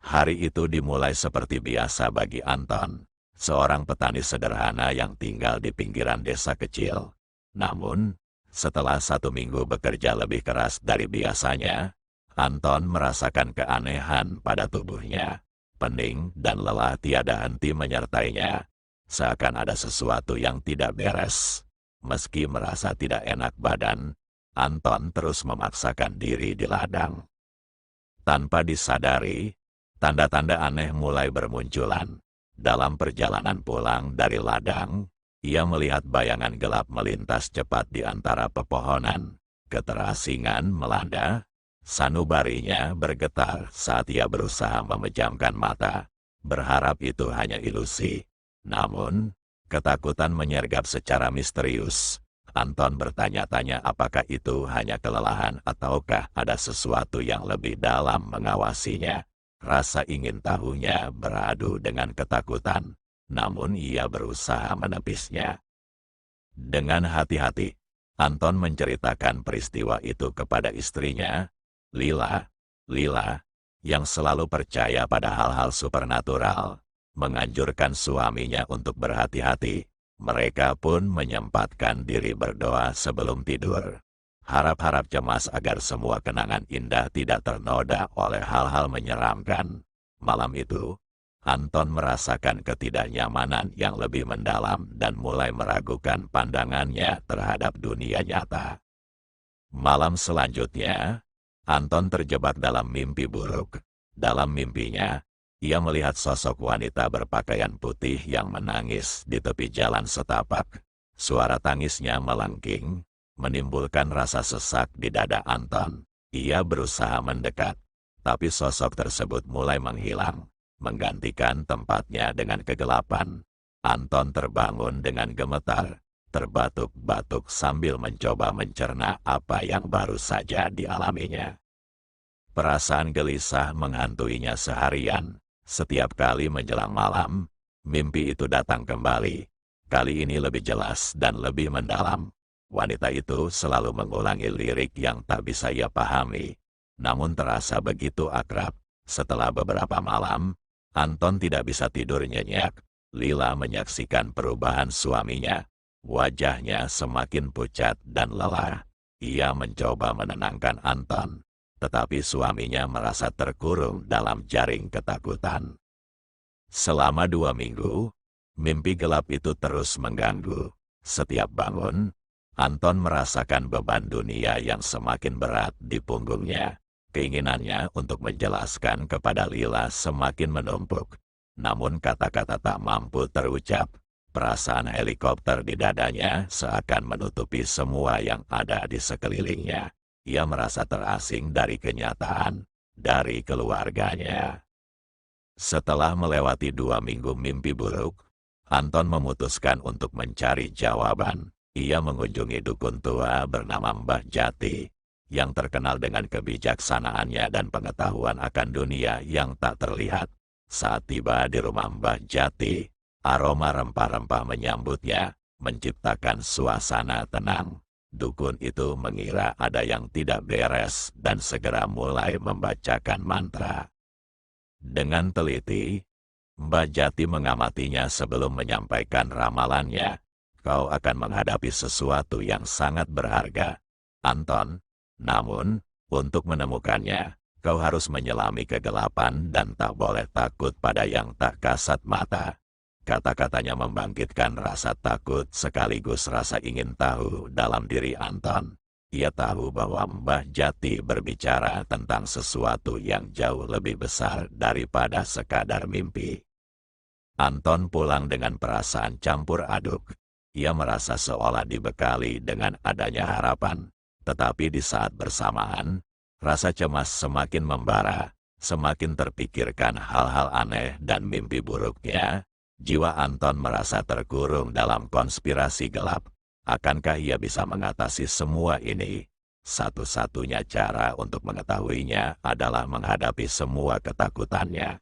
Hari itu dimulai seperti biasa bagi Anton, seorang petani sederhana yang tinggal di pinggiran desa kecil. Namun, setelah 1 minggu bekerja lebih keras dari biasanya, Anton merasakan keanehan pada tubuhnya. Pening dan lelah tiada henti menyertainya, seakan ada sesuatu yang tidak beres. Meski merasa tidak enak badan, Anton terus memaksakan diri di ladang. Tanpa disadari, tanda-tanda aneh mulai bermunculan. Dalam perjalanan pulang dari ladang, ia melihat bayangan gelap melintas cepat di antara pepohonan. Keterasingan melanda, sanubarinya bergetar saat ia berusaha memejamkan mata, berharap itu hanya ilusi. Namun, ketakutan menyergap secara misterius. Anton bertanya-tanya apakah itu hanya kelelahan ataukah ada sesuatu yang lebih dalam mengawasinya. Rasa ingin tahunya beradu dengan ketakutan, namun ia berusaha menepisnya. Dengan hati-hati, Anton menceritakan peristiwa itu kepada istrinya, Lila, yang selalu percaya pada hal-hal supernatural, menganjurkan suaminya untuk berhati-hati. Mereka pun menyempatkan diri berdoa sebelum tidur. Harap-harap cemas agar semua kenangan indah tidak ternoda oleh hal-hal menyeramkan. Malam itu, Anton merasakan ketidaknyamanan yang lebih mendalam dan mulai meragukan pandangannya terhadap dunia nyata. Malam selanjutnya, Anton terjebak dalam mimpi buruk. Dalam mimpinya, ia melihat sosok wanita berpakaian putih yang menangis di tepi jalan setapak. Suara tangisnya melengking, menimbulkan rasa sesak di dada Anton. Ia berusaha mendekat, tapi sosok tersebut mulai menghilang, menggantikan tempatnya dengan kegelapan. Anton terbangun dengan gemetar, terbatuk-batuk sambil mencoba mencerna apa yang baru saja dialaminya. Perasaan gelisah menghantuinya seharian. Setiap kali menjelang malam, mimpi itu datang kembali. Kali ini lebih jelas dan lebih mendalam. Wanita itu selalu mengulangi lirik yang tak bisa ia pahami, namun terasa begitu akrab. Setelah beberapa malam, Anton tidak bisa tidur nyenyak. Lila menyaksikan perubahan suaminya. Wajahnya semakin pucat dan lelah. Ia mencoba menenangkan Anton, tetapi suaminya merasa terkurung dalam jaring ketakutan. Selama 2 minggu, mimpi gelap itu terus mengganggu. Setiap bangun, Anton merasakan beban dunia yang semakin berat di punggungnya. Keinginannya untuk menjelaskan kepada Lila semakin menumpuk. Namun kata-kata tak mampu terucap. Perasaan helikopter di dadanya seakan menutupi semua yang ada di sekelilingnya. Ia merasa terasing dari kenyataan, dari keluarganya. Setelah melewati 2 minggu mimpi buruk, Anton memutuskan untuk mencari jawaban. Ia mengunjungi dukun tua bernama Mbah Jati, yang terkenal dengan kebijaksanaannya dan pengetahuan akan dunia yang tak terlihat. Saat tiba di rumah Mbah Jati, aroma rempah-rempah menyambutnya, menciptakan suasana tenang. Dukun itu mengira ada yang tidak beres dan segera mulai membacakan mantra. Dengan teliti, Mbah Jati mengamatinya sebelum menyampaikan ramalannya. Kau akan menghadapi sesuatu yang sangat berharga, Anton. Namun, untuk menemukannya, kau harus menyelami kegelapan dan tak boleh takut pada yang tak kasat mata. Kata-katanya membangkitkan rasa takut sekaligus rasa ingin tahu dalam diri Anton. Ia tahu bahwa Mbah Jati berbicara tentang sesuatu yang jauh lebih besar daripada sekadar mimpi. Anton pulang dengan perasaan campur aduk. Ia merasa seolah dibekali dengan adanya harapan. Tetapi di saat bersamaan, rasa cemas semakin membara, semakin terpikirkan hal-hal aneh dan mimpi buruknya. Jiwa Anton merasa terkurung dalam konspirasi gelap. Akankah ia bisa mengatasi semua ini? Satu-satunya cara untuk mengetahuinya adalah menghadapi semua ketakutannya.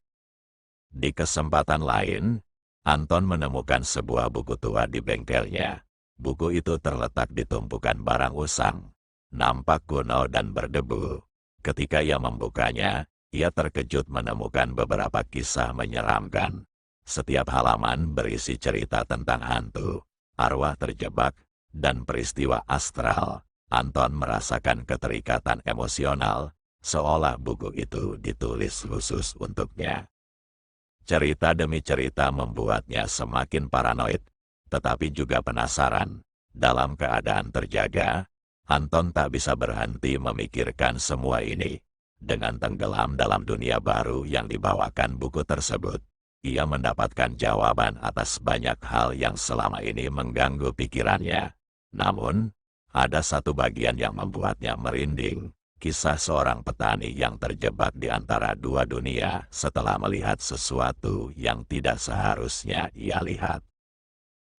Di kesempatan lain, Anton menemukan sebuah buku tua di bengkelnya. Buku itu terletak di tumpukan barang usang, nampak kuno dan berdebu. Ketika ia membukanya, ia terkejut menemukan beberapa kisah menyeramkan. Setiap halaman berisi cerita tentang hantu, arwah terjebak, dan peristiwa astral. Anton merasakan keterikatan emosional, seolah buku itu ditulis khusus untuknya. Cerita demi cerita membuatnya semakin paranoid, tetapi juga penasaran. Dalam keadaan terjaga, Anton tak bisa berhenti memikirkan semua ini. Dengan tenggelam dalam dunia baru yang dibawakan buku tersebut, ia mendapatkan jawaban atas banyak hal yang selama ini mengganggu pikirannya. Namun, ada satu bagian yang membuatnya merinding. Kisah seorang petani yang terjebak di antara dua dunia setelah melihat sesuatu yang tidak seharusnya ia lihat.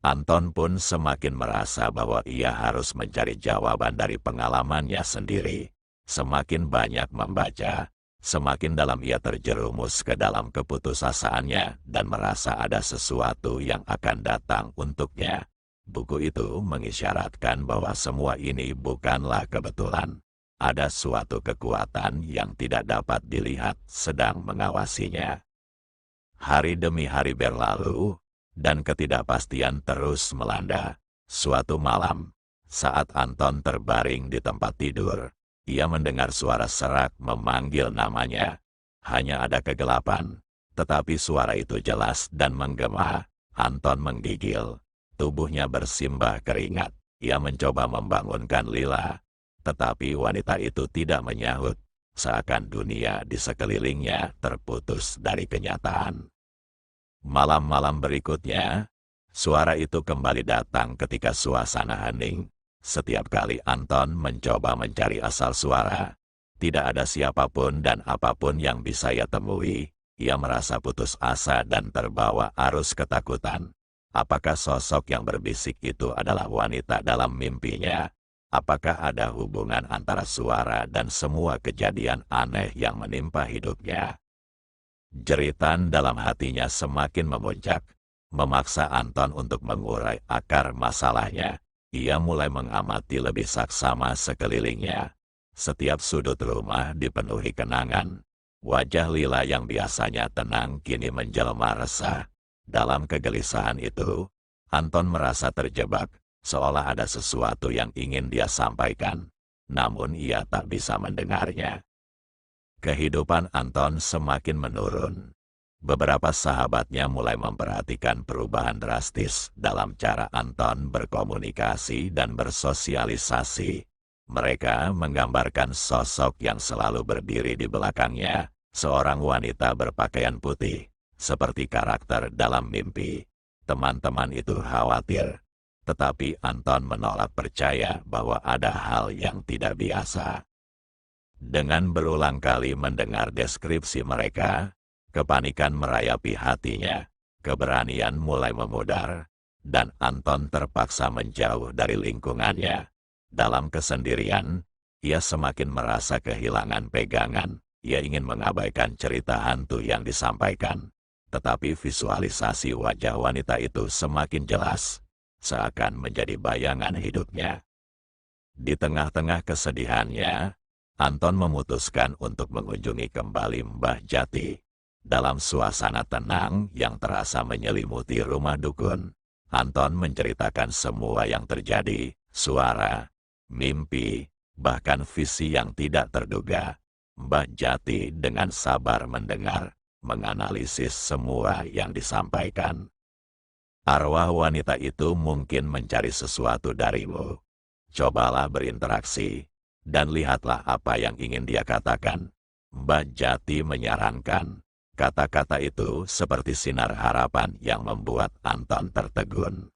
Anton pun semakin merasa bahwa ia harus mencari jawaban dari pengalamannya sendiri. Semakin banyak membaca, semakin dalam ia terjerumus ke dalam keputusasaannya dan merasa ada sesuatu yang akan datang untuknya. Buku itu mengisyaratkan bahwa semua ini bukanlah kebetulan. Ada suatu kekuatan yang tidak dapat dilihat sedang mengawasinya. Hari demi hari berlalu, dan ketidakpastian terus melanda. Suatu malam, saat Anton terbaring di tempat tidur, ia mendengar suara serak memanggil namanya. Hanya ada kegelapan, tetapi suara itu jelas dan menggema. Anton menggigil. Tubuhnya bersimbah keringat. Ia mencoba membangunkan Lila, tetapi wanita itu tidak menyahut, seakan dunia di sekelilingnya terputus dari kenyataan. Malam-malam berikutnya, suara itu kembali datang ketika suasana hening. Setiap kali Anton mencoba mencari asal suara, tidak ada siapapun dan apapun yang bisa ia temui. Ia merasa putus asa dan terbawa arus ketakutan. Apakah sosok yang berbisik itu adalah wanita dalam mimpinya? Apakah ada hubungan antara suara dan semua kejadian aneh yang menimpa hidupnya? Jeritan dalam hatinya semakin memuncak, memaksa Anton untuk mengurai akar masalahnya. Ia mulai mengamati lebih saksama sekelilingnya. Setiap sudut rumah dipenuhi kenangan. Wajah Lila yang biasanya tenang kini menjelma resah. Dalam kegelisahan itu, Anton merasa terjebak, seolah ada sesuatu yang ingin dia sampaikan, namun ia tak bisa mendengarnya. Kehidupan Anton semakin menurun. Beberapa sahabatnya mulai memperhatikan perubahan drastis dalam cara Anton berkomunikasi dan bersosialisasi. Mereka menggambarkan sosok yang selalu berdiri di belakangnya, seorang wanita berpakaian putih, seperti karakter dalam mimpi. Teman-teman itu khawatir, tetapi Anton menolak percaya bahwa ada hal yang tidak biasa. Dengan berulang kali mendengar deskripsi mereka, kepanikan merayapi hatinya, keberanian mulai memudar, dan Anton terpaksa menjauh dari lingkungannya. Dalam kesendirian, ia semakin merasa kehilangan pegangan. Ia ingin mengabaikan cerita hantu yang disampaikan. Tetapi visualisasi wajah wanita itu semakin jelas, seakan menjadi bayangan hidupnya. Di tengah-tengah kesedihannya, Anton memutuskan untuk mengunjungi kembali Mbah Jati. Dalam suasana tenang yang terasa menyelimuti rumah dukun, Anton menceritakan semua yang terjadi, suara, mimpi, bahkan visi yang tidak terduga. Mbah Jati dengan sabar mendengar, menganalisis semua yang disampaikan. Arwah wanita itu mungkin mencari sesuatu darimu. Cobalah berinteraksi, dan lihatlah apa yang ingin dia katakan. Mbah Jati menyarankan. Kata-kata itu seperti sinar harapan yang membuat Anton tertegun.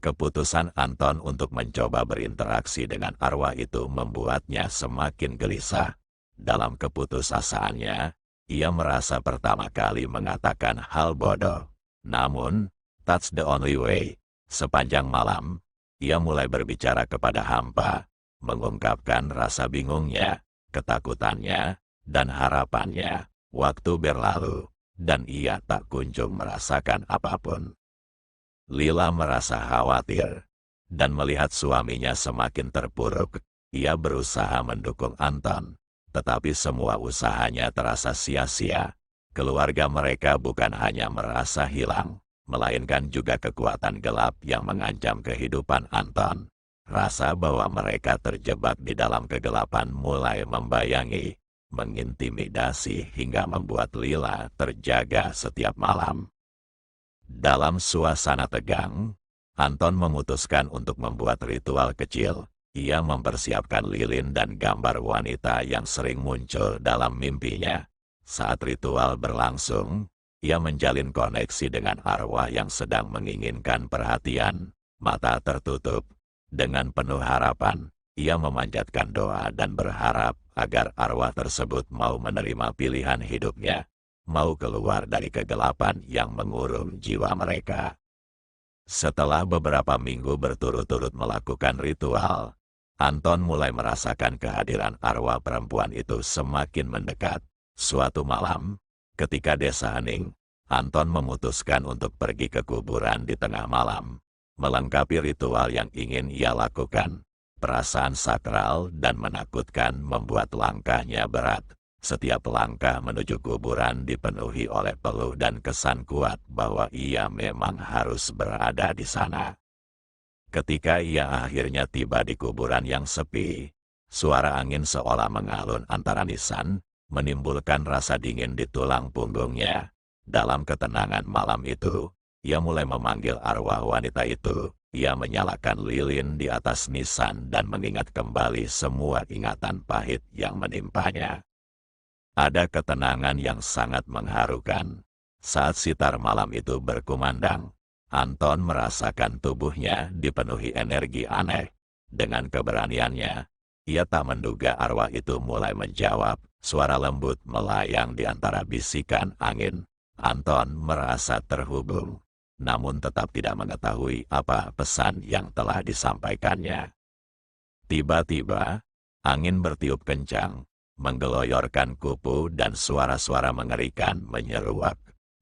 Keputusan Anton untuk mencoba berinteraksi dengan arwah itu membuatnya semakin gelisah. Dalam keputusasaannya, ia merasa pertama kali mengatakan hal bodoh. Namun, that's the only way. Sepanjang malam, ia mulai berbicara kepada hampa, mengungkapkan rasa bingungnya, ketakutannya, dan harapannya. Waktu berlalu, dan ia tak kunjung merasakan apapun. Lila merasa khawatir, dan melihat suaminya semakin terpuruk, ia berusaha mendukung Anton. Tetapi semua usahanya terasa sia-sia. Keluarga mereka bukan hanya merasa hilang, melainkan juga kekuatan gelap yang mengancam kehidupan Anton. Rasa bahwa mereka terjebak di dalam kegelapan mulai membayangi, mengintimidasi hingga membuat Lila terjaga setiap malam. Dalam suasana tegang, Anton memutuskan untuk membuat ritual kecil. Ia mempersiapkan lilin dan gambar wanita yang sering muncul dalam mimpinya. Saat ritual berlangsung, ia menjalin koneksi dengan arwah yang sedang menginginkan perhatian. Mata tertutup. Dengan penuh harapan, ia memanjatkan doa dan berharap agar arwah tersebut mau menerima pilihan hidupnya, mau keluar dari kegelapan yang mengurung jiwa mereka. Setelah beberapa minggu berturut-turut melakukan ritual, Anton mulai merasakan kehadiran arwah perempuan itu semakin mendekat. Suatu malam, ketika desa hening, Anton memutuskan untuk pergi ke kuburan di tengah malam. Melengkapi ritual yang ingin ia lakukan, perasaan sakral dan menakutkan membuat langkahnya berat. Setiap langkah menuju kuburan dipenuhi oleh peluh dan kesan kuat bahwa ia memang harus berada di sana. Ketika ia akhirnya tiba di kuburan yang sepi, suara angin seolah mengalun antara nisan, menimbulkan rasa dingin di tulang punggungnya. Dalam ketenangan malam itu, ia mulai memanggil arwah wanita itu. Ia menyalakan lilin di atas nisan dan mengingat kembali semua ingatan pahit yang menimpanya. Ada ketenangan yang sangat mengharukan. Saat sitar malam itu berkumandang, Anton merasakan tubuhnya dipenuhi energi aneh. Dengan keberaniannya, ia tak menduga arwah itu mulai menjawab. Suara lembut melayang di antara bisikan angin. Anton merasa terhubung, namun tetap tidak mengetahui apa pesan yang telah disampaikannya. Tiba-tiba, angin bertiup kencang, menggeloyorkan kupu dan suara-suara mengerikan menyeruak.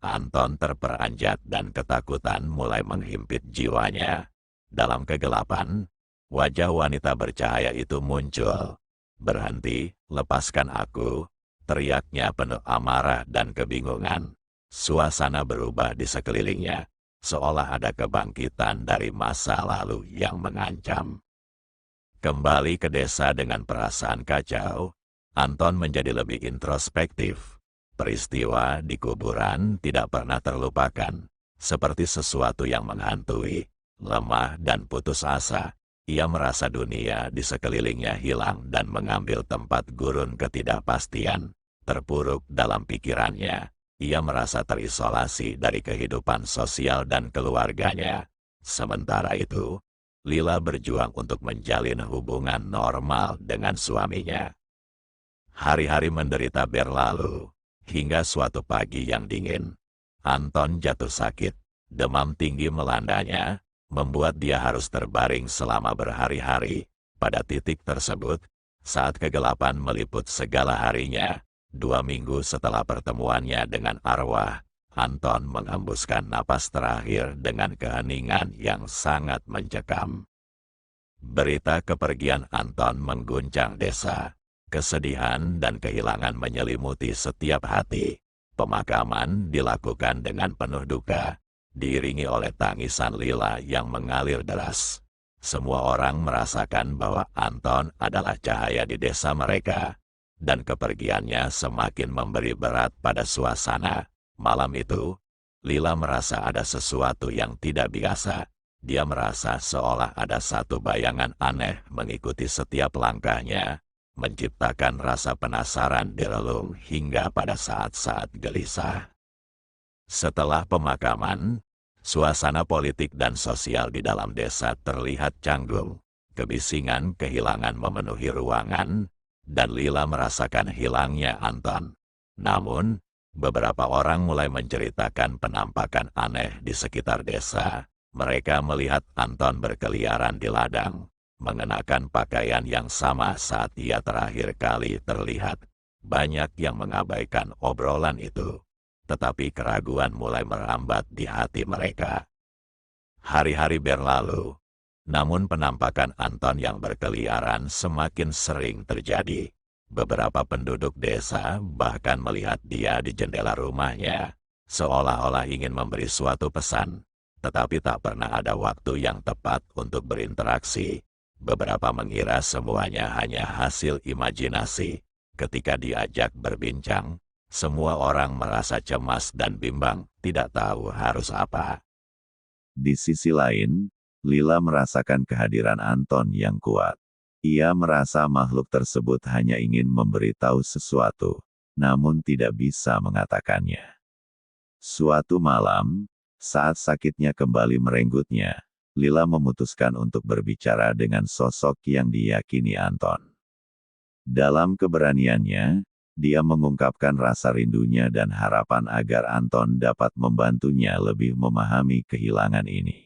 Anton terperanjat dan ketakutan mulai menghimpit jiwanya. Dalam kegelapan, wajah wanita bercahaya itu muncul. "Berhenti, lepaskan aku," teriaknya penuh amarah dan kebingungan. Suasana berubah di sekelilingnya, seolah ada kebangkitan dari masa lalu yang mengancam. Kembali ke desa dengan perasaan kacau, Anton menjadi lebih introspektif. Peristiwa di kuburan tidak pernah terlupakan, seperti sesuatu yang menghantui. Lemah dan putus asa, ia merasa dunia di sekelilingnya hilang dan mengambil tempat gurun ketidakpastian. Terpuruk dalam pikirannya, ia merasa terisolasi dari kehidupan sosial dan keluarganya. Sementara itu, Lila berjuang untuk menjalin hubungan normal dengan suaminya. Hari-hari menderita berlalu, hingga suatu pagi yang dingin, Anton jatuh sakit. Demam tinggi melandanya, membuat dia harus terbaring selama berhari-hari. Pada titik tersebut, saat kegelapan meliput segala harinya, 2 minggu setelah pertemuannya dengan arwah, Anton menghembuskan napas terakhir dengan keheningan yang sangat mencekam. Berita kepergian Anton mengguncang desa. Kesedihan dan kehilangan menyelimuti setiap hati. Pemakaman dilakukan dengan penuh duka, diiringi oleh tangisan Lila yang mengalir deras. Semua orang merasakan bahwa Anton adalah cahaya di desa mereka, dan kepergiannya semakin memberi berat pada suasana. Malam itu, Lila merasa ada sesuatu yang tidak biasa. Dia merasa seolah ada satu bayangan aneh mengikuti setiap langkahnya, menciptakan rasa penasaran di relung hingga pada saat-saat gelisah. Setelah pemakaman, suasana politik dan sosial di dalam desa terlihat canggung. Kebisingan kehilangan memenuhi ruangan, dan Lila merasakan hilangnya Anton. Namun, beberapa orang mulai menceritakan penampakan aneh di sekitar desa. Mereka melihat Anton berkeliaran di ladang, mengenakan pakaian yang sama saat ia terakhir kali terlihat. Banyak yang mengabaikan obrolan itu, tetapi keraguan mulai merambat di hati mereka. Hari-hari berlalu, namun penampakan Anton yang berkeliaran semakin sering terjadi. Beberapa penduduk desa bahkan melihat dia di jendela rumahnya, seolah-olah ingin memberi suatu pesan, tetapi tak pernah ada waktu yang tepat untuk berinteraksi. Beberapa mengira semuanya hanya hasil imajinasi. Ketika diajak berbincang, semua orang merasa cemas dan bimbang, tidak tahu harus apa. Di sisi lain, Lila merasakan kehadiran Anton yang kuat. Ia merasa makhluk tersebut hanya ingin memberitahu sesuatu, namun tidak bisa mengatakannya. Suatu malam, saat sakitnya kembali merenggutnya, Lila memutuskan untuk berbicara dengan sosok yang diyakini Anton. Dalam keberaniannya, dia mengungkapkan rasa rindunya dan harapan agar Anton dapat membantunya lebih memahami kehilangan ini.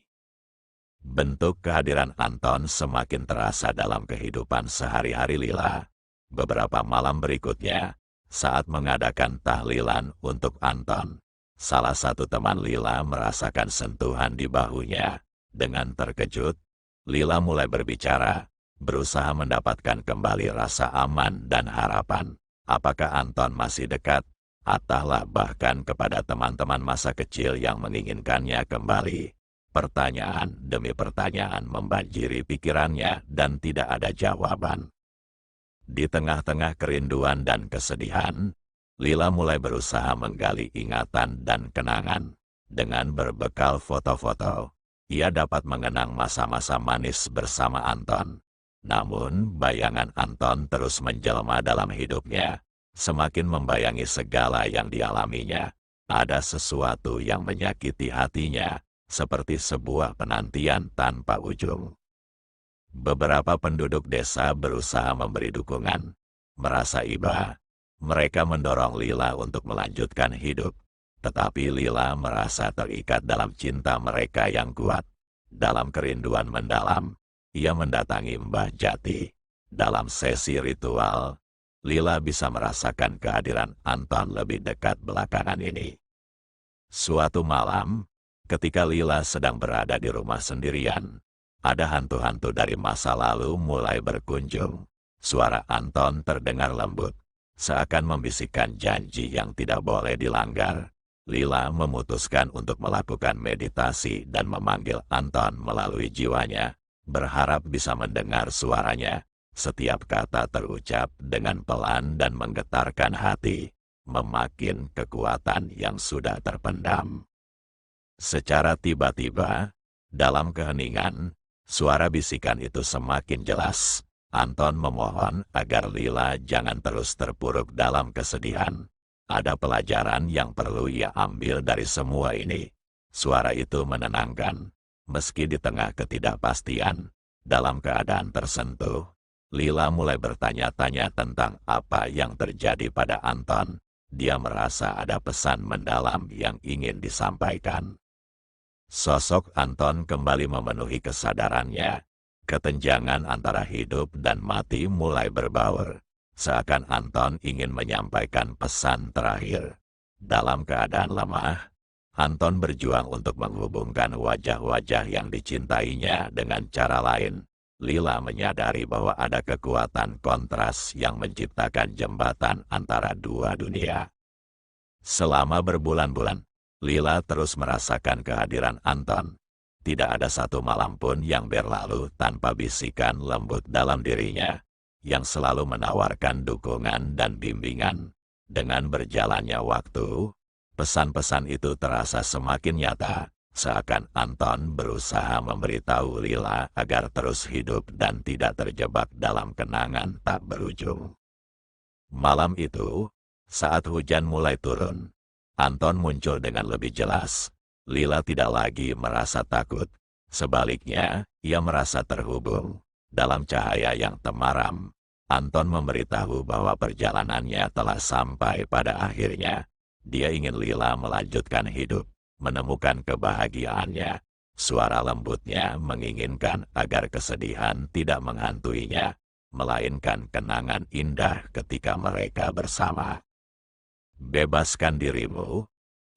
Bentuk kehadiran Anton semakin terasa dalam kehidupan sehari-hari Lila. Beberapa malam berikutnya, saat mengadakan tahlilan untuk Anton, salah satu teman Lila merasakan sentuhan di bahunya. Dengan terkejut, Lila mulai berbicara, berusaha mendapatkan kembali rasa aman dan harapan. Apakah Anton masih dekat? Ataulah bahkan kepada teman-teman masa kecil yang menginginkannya kembali. Pertanyaan demi pertanyaan membanjiri pikirannya dan tidak ada jawaban. Di tengah-tengah kerinduan dan kesedihan, Lila mulai berusaha menggali ingatan dan kenangan. Dengan berbekal foto-foto, ia dapat mengenang masa-masa manis bersama Anton. Namun, bayangan Anton terus menjelma dalam hidupnya. Semakin membayangi segala yang dialaminya, ada sesuatu yang menyakiti hatinya, seperti sebuah penantian tanpa ujung. Beberapa penduduk desa berusaha memberi dukungan, merasa iba. Mereka mendorong Lila untuk melanjutkan hidup, tetapi Lila merasa terikat dalam cinta mereka yang kuat. Dalam kerinduan mendalam, ia mendatangi Mbah Jati. Dalam sesi ritual, Lila bisa merasakan kehadiran Anton lebih dekat belakangan ini. Suatu malam, ketika Lila sedang berada di rumah sendirian, ada hantu-hantu dari masa lalu mulai berkunjung. Suara Anton terdengar lembut, seakan membisikkan janji yang tidak boleh dilanggar. Lila memutuskan untuk melakukan meditasi dan memanggil Anton melalui jiwanya, berharap bisa mendengar suaranya. Setiap kata terucap dengan pelan dan menggetarkan hati, memakin kekuatan yang sudah terpendam. Secara tiba-tiba, dalam keheningan, suara bisikan itu semakin jelas. Anton memohon agar Lila jangan terus terpuruk dalam kesedihan. Ada pelajaran yang perlu ia ambil dari semua ini. Suara itu menenangkan, meski di tengah ketidakpastian. Dalam keadaan tersentuh, Lila mulai bertanya-tanya tentang apa yang terjadi pada Anton. Dia merasa ada pesan mendalam yang ingin disampaikan. Sosok Anton kembali memenuhi kesadarannya. Ketenjangan antara hidup dan mati mulai berbaur. Seakan Anton ingin menyampaikan pesan terakhir. Dalam keadaan lemah, Anton berjuang untuk menghubungkan wajah-wajah yang dicintainya dengan cara lain. Lila menyadari bahwa ada kekuatan kontras yang menciptakan jembatan antara dua dunia. Selama berbulan-bulan, Lila terus merasakan kehadiran Anton. Tidak ada satu malam pun yang berlalu tanpa bisikan lembut dalam dirinya, yang selalu menawarkan dukungan dan bimbingan. Dengan berjalannya waktu, pesan-pesan itu terasa semakin nyata, seakan Anton berusaha memberitahu Lila agar terus hidup dan tidak terjebak dalam kenangan tak berujung. Malam itu, saat hujan mulai turun, Anton muncul dengan lebih jelas. Lila tidak lagi merasa takut. Sebaliknya, ia merasa terhubung. Dalam cahaya yang temaram, Anton memberitahu bahwa perjalanannya telah sampai pada akhirnya. Dia ingin Lila melanjutkan hidup, menemukan kebahagiaannya. Suara lembutnya menginginkan agar kesedihan tidak menghantuinya, melainkan kenangan indah ketika mereka bersama. Bebaskan dirimu,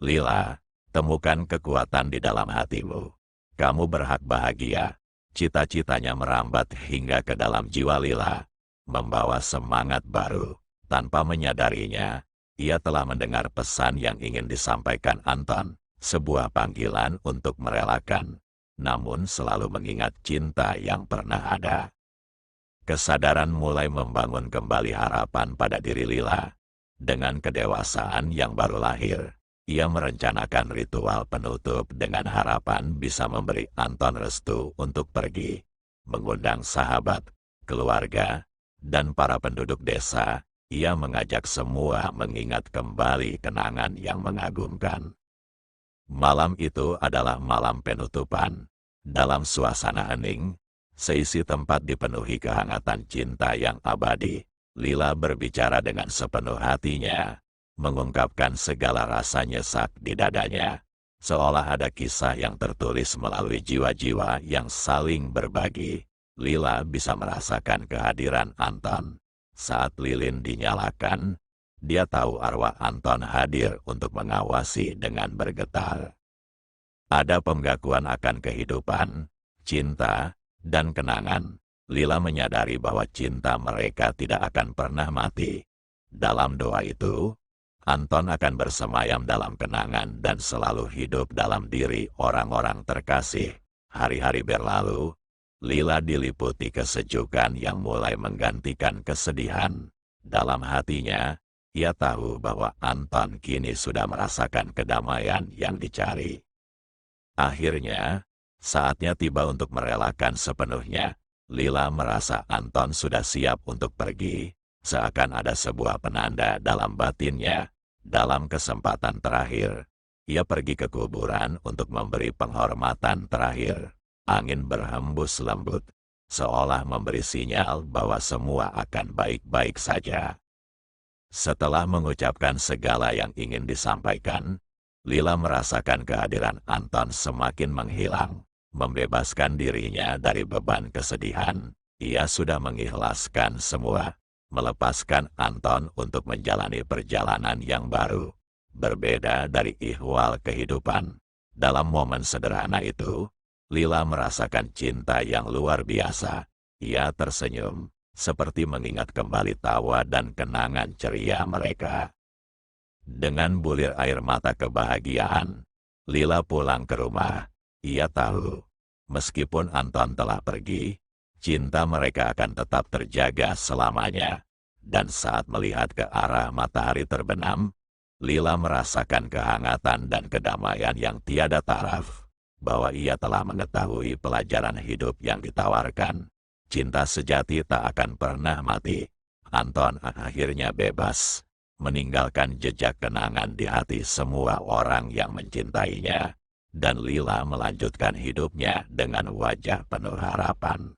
Lila. Temukan kekuatan di dalam hatimu. Kamu berhak bahagia. Cita-citanya merambat hingga ke dalam jiwa Lila, membawa semangat baru. Tanpa menyadarinya, ia telah mendengar pesan yang ingin disampaikan Anton, sebuah panggilan untuk merelakan, namun selalu mengingat cinta yang pernah ada. Kesadaran mulai membangun kembali harapan pada diri Lila. Dengan kedewasaan yang baru lahir, ia merencanakan ritual penutup dengan harapan bisa memberi Anton restu untuk pergi, mengundang sahabat, keluarga, dan para penduduk desa. Ia mengajak semua mengingat kembali kenangan yang mengagumkan. Malam itu adalah malam penutupan. Dalam suasana hening, seisi tempat dipenuhi kehangatan cinta yang abadi. Lila berbicara dengan sepenuh hatinya, mengungkapkan segala rasa nyesak di dadanya, seolah ada kisah yang tertulis melalui jiwa-jiwa yang saling berbagi. Lila bisa merasakan kehadiran Anton. Saat lilin dinyalakan, dia tahu arwah Anton hadir untuk mengawasi dengan bergetar. Ada penggakuan akan kehidupan, cinta, dan kenangan. Lila menyadari bahwa cinta mereka tidak akan pernah mati. Dalam doa itu, Anton akan bersemayam dalam kenangan dan selalu hidup dalam diri orang-orang terkasih. Hari-hari berlalu, Lila diliputi kesejukan yang mulai menggantikan kesedihan. Dalam hatinya, ia tahu bahwa Anton kini sudah merasakan kedamaian yang dicari. Akhirnya, saatnya tiba untuk merelakan sepenuhnya. Lila merasa Anton sudah siap untuk pergi, seakan ada sebuah penanda dalam batinnya. Dalam kesempatan terakhir, ia pergi ke kuburan untuk memberi penghormatan terakhir. Angin berhembus lembut, seolah memberi sinyal bahwa semua akan baik-baik saja. Setelah mengucapkan segala yang ingin disampaikan, Lila merasakan kehadiran Anton semakin menghilang, membebaskan dirinya dari beban kesedihan. Ia sudah mengikhlaskan semua, melepaskan Anton untuk menjalani perjalanan yang baru, berbeda dari ihwal kehidupan. Dalam momen sederhana itu, Lila merasakan cinta yang luar biasa. Ia tersenyum, seperti mengingat kembali tawa dan kenangan ceria mereka. Dengan bulir air mata kebahagiaan, Lila pulang ke rumah. Ia tahu, meskipun Anton telah pergi, cinta mereka akan tetap terjaga selamanya. Dan saat melihat ke arah matahari terbenam, Lila merasakan kehangatan dan kedamaian yang tiada taraf. Bahwa ia telah mengetahui pelajaran hidup yang ditawarkan. Cinta sejati tak akan pernah mati. Anton akhirnya bebas, meninggalkan jejak kenangan di hati semua orang yang mencintainya. Dan Lila melanjutkan hidupnya dengan wajah penuh harapan.